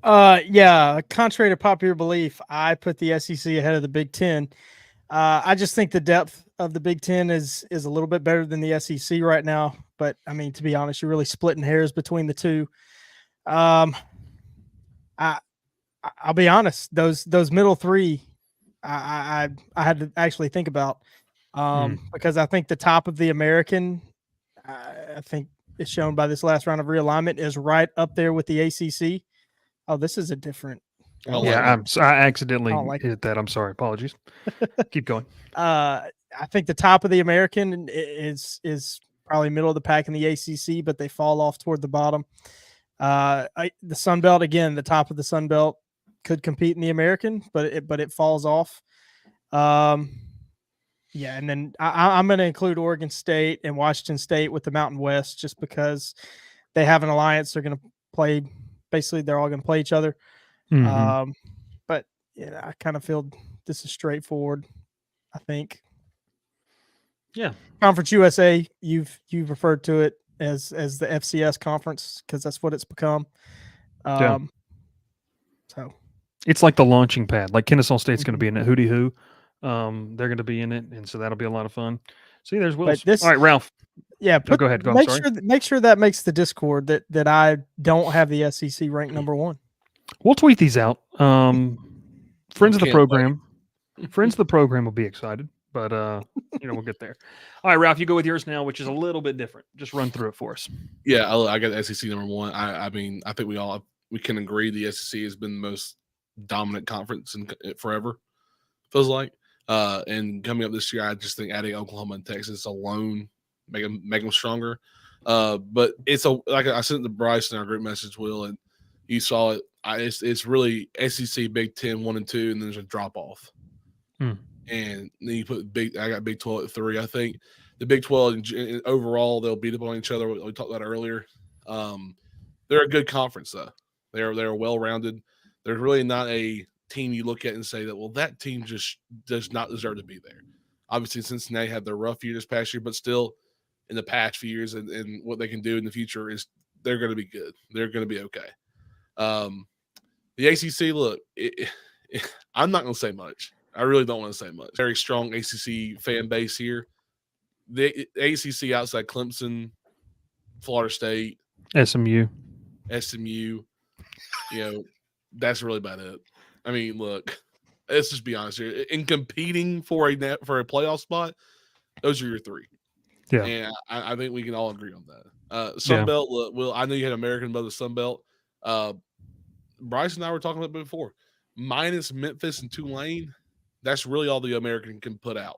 Yeah, contrary to popular belief, I put the SEC ahead of the Big 10. I just think the depth of the Big 10 is a little bit better than the SEC right now. But I mean, to be honest, you're really splitting hairs between the two. I'll be honest; those middle three, I had to actually think about because I think the top of the American, I think is shown by this last round of realignment, is right up there with the ACC. Oh, this is a different. I accidentally like hit that. I'm sorry. Apologies. Keep going. I think the top of the American is probably middle of the pack in the ACC, but they fall off toward the bottom. The Sun Belt, again, the top of the Sun Belt could compete in the American, but it falls off. And then I'm going to include Oregon State and Washington State with the Mountain West just because they have an alliance. They're going to play. Basically, they're all going to play each other. Mm-hmm. But I kind of feel this is straightforward. I think. Yeah. Conference USA, you've referred to it as the FCS conference because that's what it's become. So it's like the launching pad. Like Kennesaw State's going to be in it. Hootie Hoo. They're going to be in it, and so that'll be a lot of fun. See, there's Will. All right, Ralph. Yeah, go ahead. Make sure that makes the Discord that I don't have the SEC ranked number one. We'll tweet these out. Friends of the program. Friends of the program will be excited, but we'll get there. All right, Ralph, you go with yours now, which is a little bit different. Just run through it for us. Yeah, I got the SEC number one. I mean, I think we can agree the SEC has been the most dominant conference in forever. Feels like, and coming up this year, I just think adding Oklahoma and Texas alone make them stronger. But like I sent it to Bryce in our group message, Will, and you saw it. It's really SEC, Big 10, 1 and 2, and then there's a drop off. And then you put I got Big 12 at 3. I think the Big 12 overall they'll beat up on each other. We talked about earlier. They're a good conference though. They're well rounded. There's really not a team you look at and say that team just does not deserve to be there. Obviously, Cincinnati had their rough year this past year, but still in the past few years and what they can do in the future is they're going to be good. They're going to be okay. The ACC, look, I'm not going to say much. I really don't want to say much. Very strong ACC fan base here. The ACC outside Clemson, Florida State, SMU, that's really about it. I mean, look, let's just be honest here. In competing for a playoff spot, those are your three. Yeah, and I think we can all agree on that. Sun Belt, look, Will, I know you had American above the Sun Belt. Bryce and I were talking about it before. Minus Memphis and Tulane, that's really all the American can put out.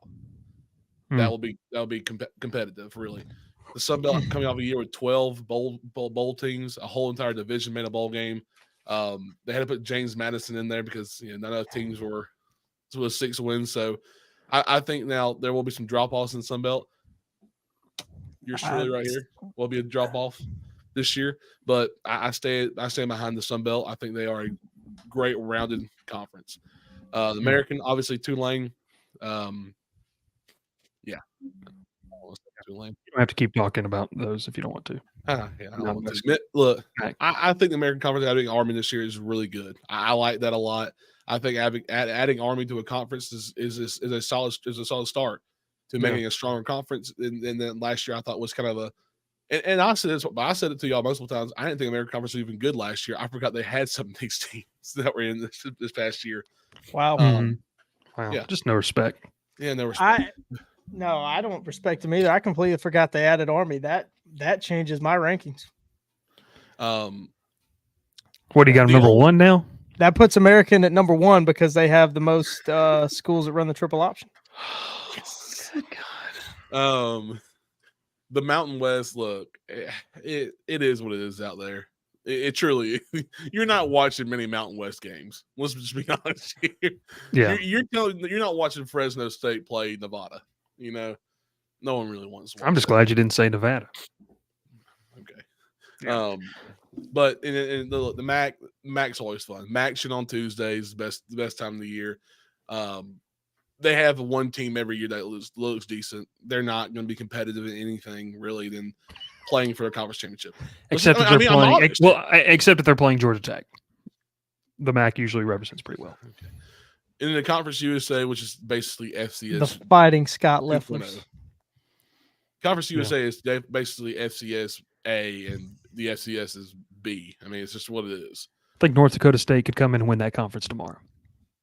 That will be competitive, really. The Sun Belt coming off a year with 12 bowl teams, a whole entire division made a bowl game. They had to put James Madison in there because none of the teams were 6 wins. So I think now there will be some drop offs in the Sun Belt. Yours truly right here will be a drop off this year, but I stand behind the Sun Belt. I think they are a great rounded conference. The American, obviously Tulane. Tulane. You don't have to keep talking about those if you don't want to. I don't want to. Look, I think the American Conference adding Army this year is really good. I like that a lot. I think adding Army to a conference is a solid start to making a stronger conference. And then last year I thought was kind of and I said it to y'all multiple times. I didn't think American Conference was even good last year. I forgot they had some of these teams that were in this past year. Wow. Wow. Yeah. Just no respect. Yeah, no respect. No, I don't respect them either. I completely forgot they added Army. That changes my rankings. What do you got? The Number only- one now? That puts American at number one because they have the most schools that run the triple option. The Mountain West, look, it is what it is out there. It truly, you're not watching many Mountain West games. Let's just be honest here. Yeah. You're not watching Fresno State play Nevada. You know, no one really wants to watch I'm just that. glad you didn't say Nevada. Okay. Yeah. But in the MAC's always fun. MACtion on Tuesdays, the best time of the year. They have one team every year that looks decent. They're not going to be competitive in anything really than playing for a conference championship. Except that they're playing. Except that they're playing Georgia Tech. The MAC usually represents pretty well. Okay. In the Conference USA, which is basically FCS, The Fighting Scott 2.0. Lefflers. Conference USA is basically FCS A, and the FCS is B. I mean, it's just what it is. I think North Dakota State could come in and win that conference tomorrow.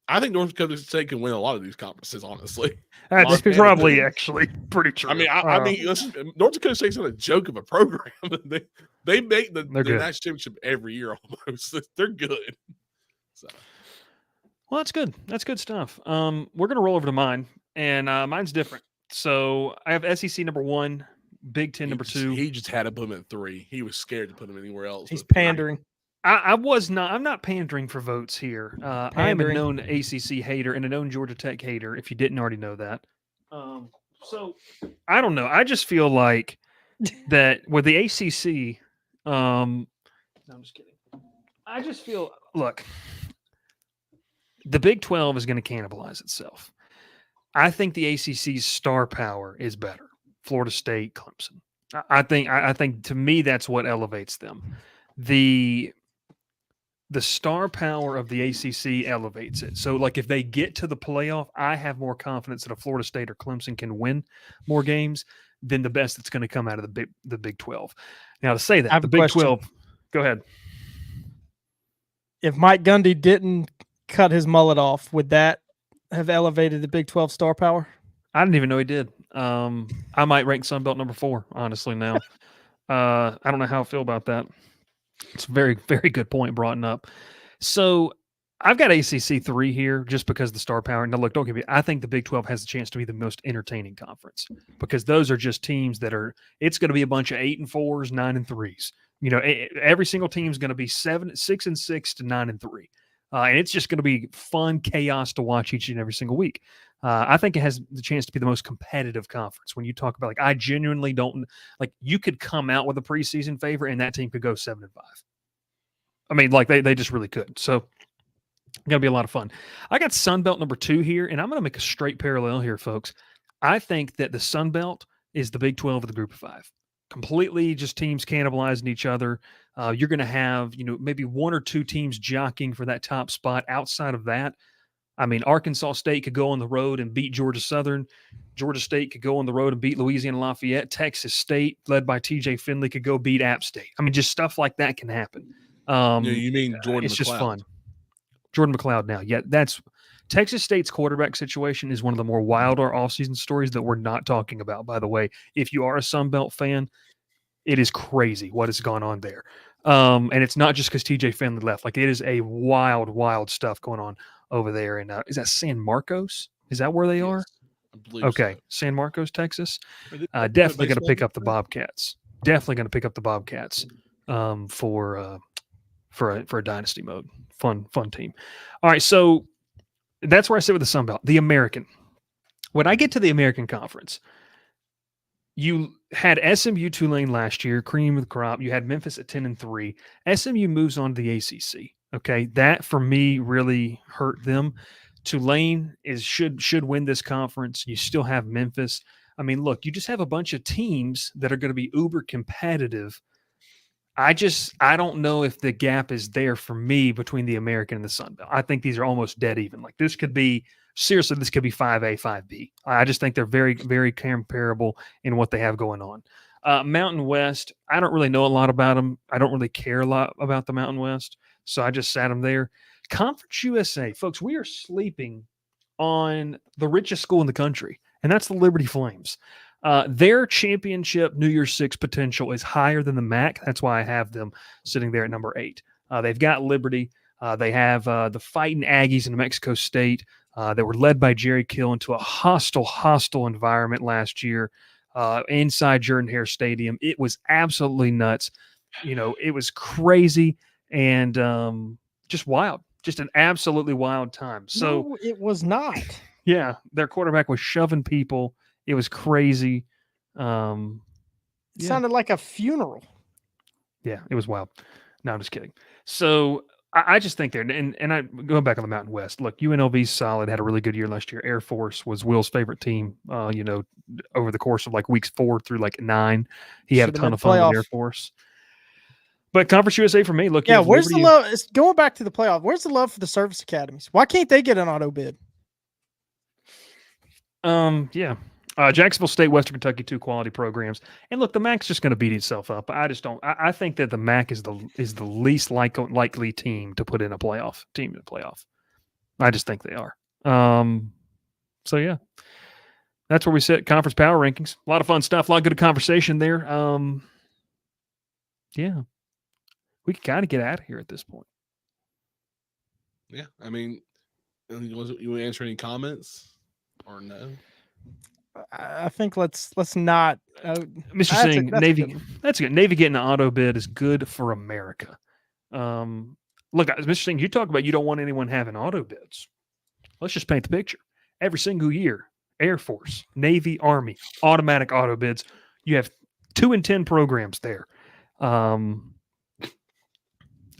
I think North Dakota State can win a lot of these conferences, honestly. That's Montana probably did. actually pretty true. I mean, listen, North Dakota State's not a joke of a program. they make the They're good. national championship every year almost. They're good. So. Well, that's good. That's good stuff. We're going to roll over to mine, and mine's different. So I have SEC number one, Big Ten number two. He just had to put him at 3. He was scared to put him anywhere else. He's pandering. I was not. I'm not pandering for votes here. I am a Pandering. known ACC hater and a known Georgia Tech hater. If you didn't already know that, so I don't know. I just feel like that with the ACC. No, I'm just kidding. I just feel. Look, the Big 12 is going to cannibalize itself. I think the ACC's star power is better. Florida State, Clemson. I think to me that's what elevates them. The star power of the ACC elevates it. So, like, if they get to the playoff, I have more confidence that a Florida State or Clemson can win more games than the best that's going to come out of the Big 12. Now, to say that, I have the a Big question. 12, go ahead. If Mike Gundy didn't cut his mullet off, would that have elevated the Big 12 star power? I didn't even know he did. I might rank Sunbelt number 4, honestly, now. I don't know how I feel about that. It's a very, very good point brought up. So I've got ACC 3 here just because of the star power. Now, look, don't get me. I think the Big 12 has a chance to be the most entertaining conference because those are just teams that are. It's going to be a bunch of 8-4s, 9-3s. You know, every single team is going to be 6-6 to 9-3, and it's just going to be fun chaos to watch each and every single week. I think it has the chance to be the most competitive conference. When you talk about, like, I genuinely don't like. You could come out with a preseason favorite, and that team could go 7-5. I mean, like they just really could. So, going to be a lot of fun. I got Sunbelt number 2 here, and I'm going to make a straight parallel here, folks. I think that the Sunbelt is the Big 12 of the Group of 5. Completely just teams cannibalizing each other. You're going to have, maybe 1 or 2 teams jockeying for that top spot. Outside of that, I mean, Arkansas State could go on the road and beat Georgia Southern. Georgia State could go on the road and beat Louisiana Lafayette. Texas State, led by TJ Finley, could go beat App State. I mean, just stuff like that can happen. You mean Jordan It's McLeod. just fun. Jordan McLeod now. Yeah, that's Texas State's quarterback situation is one of the more wilder offseason stories that we're not talking about, by the way. If you are a Sunbelt fan, it is crazy what has gone on there. And it's not just because TJ Finley left. Like, it is a wild, wild stuff going on over there. And is that San Marcos? Is that where they are? I believe Okay. so. San Marcos, Texas. Are they Definitely going to baseball pick up the team? Bobcats. Definitely going to pick up the Bobcats for a dynasty mode. Fun team. All right, so that's where I sit with the Sun Belt. The American. When I get to the American Conference, you had SMU Tulane last year, cream of the crop. You had Memphis at 10-3. SMU moves on to the ACC. Okay, that for me really hurt them. Tulane should win this conference. You still have Memphis. I mean, look, you just have a bunch of teams that are going to be uber competitive. I don't know if the gap is there for me between the American and the Sun Belt. I think these are almost dead even. Like, this could be 5A, 5B. I just think they're very, very comparable in what they have going on. Mountain West, I don't really know a lot about them. I don't really care a lot about the Mountain West, so I just sat them there. Conference USA, folks, we are sleeping on the richest school in the country, and that's the Liberty Flames. Their championship New Year's Six potential is higher than the MAC. That's why I have them sitting there at number 8. They've got Liberty. They have the Fighting Aggies in New Mexico State. They were led by Jerry Kill into a hostile environment last year inside Jordan-Hare Stadium. It was absolutely nuts. It was crazy and just wild. Just an absolutely wild time. So No, it was not. yeah, their quarterback was shoving people. It was crazy. It Yeah. sounded like a funeral. Yeah, it was wild. No, I'm just kidding. So I just think there, and I going back on the Mountain West. Look, UNLV's solid. Had a really good year last year. Air Force was Will's favorite team. Over the course of like weeks 4 through like 9, he had a Should've ton been of fun playoff. with Air Force. But Conference USA for me. Look, you Yeah, have where's the Liberty- love? It's going back to the playoff. Where's the love for the service academies? Why can't they get an auto bid? Yeah. Jacksonville State, Western Kentucky, 2 quality programs. And look, the MAC's just going to beat itself up. I just don't. I think that the MAC is the least likely team to put in a playoff. I just think they are. So yeah, that's where we sit. Conference power rankings. A lot of fun stuff. A lot of good conversation there. Yeah, we can kind of get out of here at this point. Yeah, I mean, you want to answer any comments or no? I think let's not. Mr. That's Singh, that's a Navy. good one. That's good. Navy getting an auto bid is good for America. Look, Mr. Singh, you talk about you don't want anyone having auto bids. Let's just paint the picture. Every single year, Air Force, Navy, Army, automatic auto bids. You have 2 in 10 programs there. That'd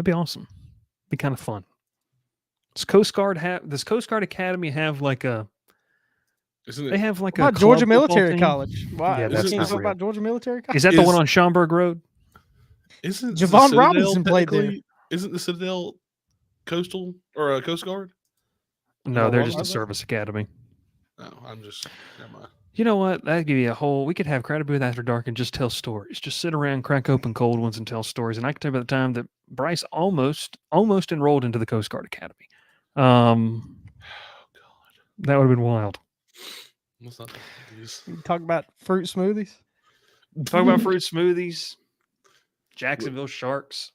be awesome. Be kind of fun. Does Coast Guard Academy have like a? Isn't it? They have like What a about Georgia club football Military team? College? Why? Yeah, You that's can't not talk real. about Georgia Military College. Is that the Is- one on Schaumburg Road? Isn't Javon the Citadel Robinson played there. technically- Isn't the Citadel coastal or a Coast Guard? No, No, they're what just a was it? service academy. No, I'm just. Never mind. You know what? That'd give you a whole. We could have Crowded Booth After Dark and just tell stories. Just sit around, crack open cold ones, and tell stories. And I can tell you about the time that Bryce almost enrolled into the Coast Guard Academy. Oh God, That would have been wild. what's not these? You talk about fruit smoothies. Talk about fruit smoothies, Jacksonville Sharks,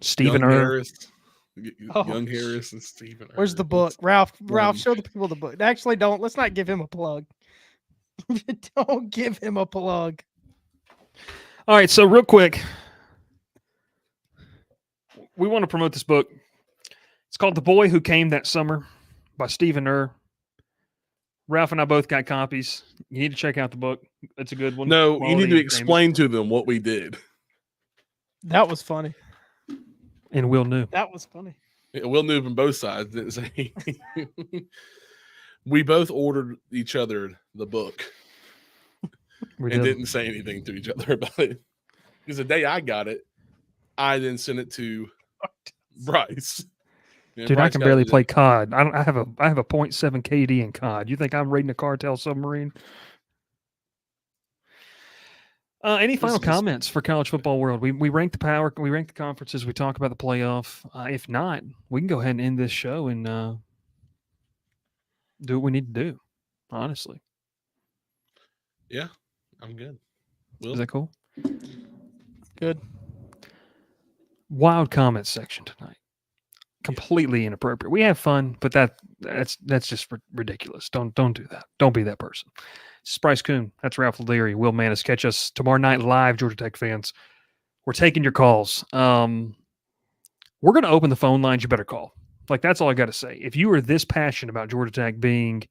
Stephen Young Earl. Harris, Oh, Young Harris, and Stephen. Where's the Irwin. book, Ralph? Um, Ralph, show the people the book. Actually, don't. Let's not give him a plug. Don't give him a plug. All right, so real quick, we want to promote this book. It's called The Boy Who Came That Summer by Stephen Earl. Ralph and I both got copies. You need to check out the book. It's a good one. No, you Quality need to entertainment. explain to them what we did. That was funny. And Will knew. That was funny. Will knew from both sides. Didn't say. We both ordered each other the book We and did. didn't say anything to each other about it. Because the day I got it, I then sent it to Bryce. And Dude, I Bryce can got barely it. play COD. I have a 0.7 KD in COD. You think I'm raiding a cartel submarine? Any final is- comments for college football world? We rank the power. We rank the conferences. We talk about the playoff. If not, we can go ahead and end this show and do what we need to do. Honestly, Yeah, I'm good. Will? is that cool? Good. Wild comment section tonight. Completely inappropriate. We have fun, but that's just ridiculous. Don't do that. Don't be that person. This is Bryce Koon. That's Ralph Leary. Will Manis. Catch us tomorrow night live, Georgia Tech fans. We're taking your calls. We're going to open the phone lines. You better call. Like, that's all I got to say. If you are this passionate about Georgia Tech being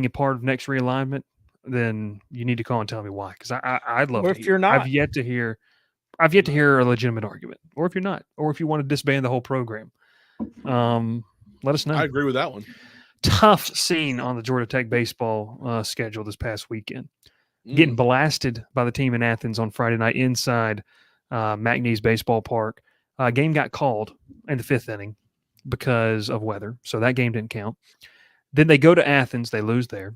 a part of next realignment, then you need to call and tell me why. Because I'd love Or to if hear. you're not. I've yet to hear a legitimate argument. Or if you're not. Or if you want to disband the whole program. Let us know. I agree with that one. Tough scene on the Georgia Tech baseball schedule this past weekend. Getting blasted by the team in Athens on Friday night inside McNeese Baseball Park. Game got called in the 5th inning because of weather, so that game didn't count. Then they go to Athens, they lose there.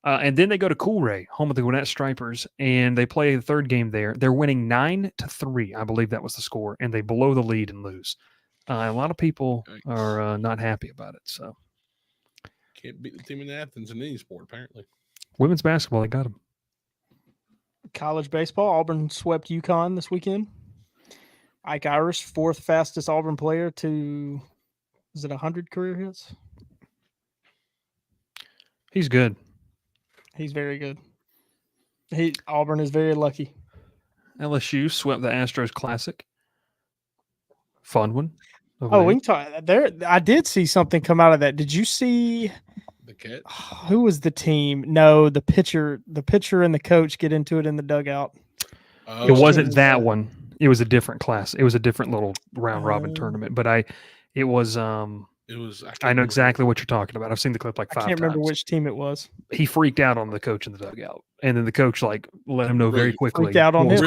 And then they go to Coolray, home of the Gwinnett Stripers, and they play the 3rd game there. They're winning 9-3, I believe that was the score, and they blow the lead and lose. A lot of people are not happy about it. So Can't beat the team in Athens in any sport, apparently. women's basketball, they got them. College baseball, Auburn swept UConn this weekend. Ike Irish, fourth fastest Auburn player to, is it 100 career hits? He's good. He's very good. Auburn is very lucky. LSU swept the Astros Classic. Fun one. Oh, we can talk there. I did see something come out of that. Did you see The catch. who was the team? No, the pitcher and the coach get into it in the dugout. It wasn't that one. It was a different class. It was a different little round robin tournament. But it was. I know exactly what you're talking about. I've seen the clip like 5 times. I can't remember which team it was. He freaked out on the coach in the dugout, and then the coach like let him know very quickly. Freaked out on him.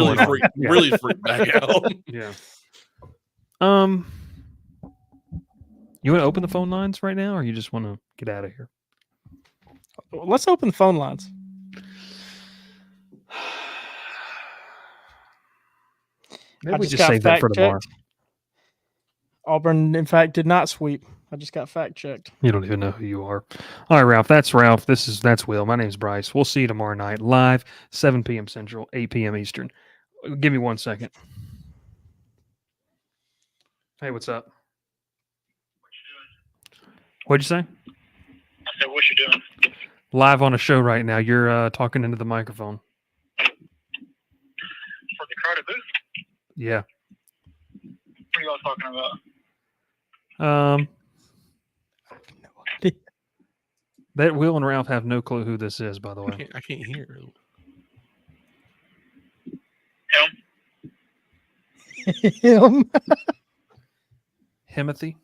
Really freaked back out. Yeah. You want to open the phone lines right now, or you just want to get out of here? Let's open the phone lines. Maybe we just save that for tomorrow. Auburn, in fact, did not sweep. I just got fact checked. You don't even know who you are. All right, Ralph. That's Ralph. That's Will. My name's Bryce. We'll see you tomorrow night live, 7 p.m. Central, 8 p.m. Eastern. Give me 1 second. Hey, what's up? What'd you say? I said, what you doing? Live on a show right now. You're talking into the microphone. For the Carter booth? Yeah. What are y'all talking about? That Will and Ralph have no clue who this is, by the way. I can't hear. Him? Himothy?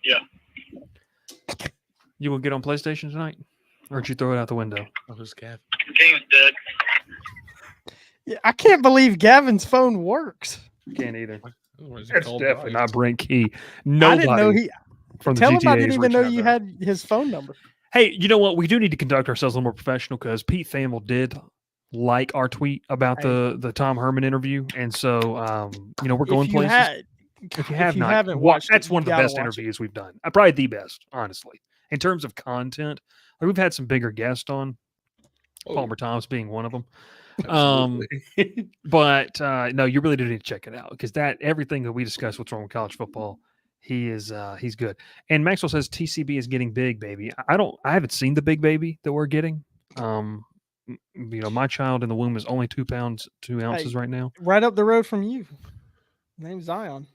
Yeah. You will get on PlayStation tonight? Or did you throw it out the window? Oh, who's Gavin? Game's dead. Yeah, I can't believe Gavin's phone works. Can't either. It's That's definitely not Brent Key. Nobody I didn't know he. from the Tell him GTA I didn't is even know reaching out you there. had his phone number. Hey, you know what? We do need to conduct ourselves a little more professional because Pete Thamel did like our tweet about the Tom Herman interview, and so we're going places. If you haven't watched, that's one of the best interviews we've done. Probably the best, honestly, in terms of content. Like, we've had some bigger guests on, Palmer Thomas being one of them. But no, you really do need to check it out because everything that we discuss what's wrong with college football, he's good. And Maxwell says TCB is getting big, baby. I haven't seen the big baby that we're getting. My child in the womb is only 2 pounds 2 ounces right now. Right up the road from you. Name's Zion.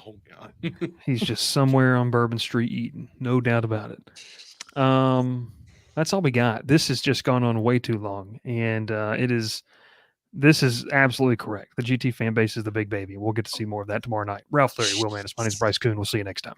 Oh God. He's just somewhere on Bourbon Street eating, no doubt about it. That's all we got. This has just gone on way too long, and this is absolutely correct. The GT fan base is the big baby. We'll get to see more of that tomorrow night. Ralph Larry, Will Manis, my name is Bryce Koon. We'll see you next time.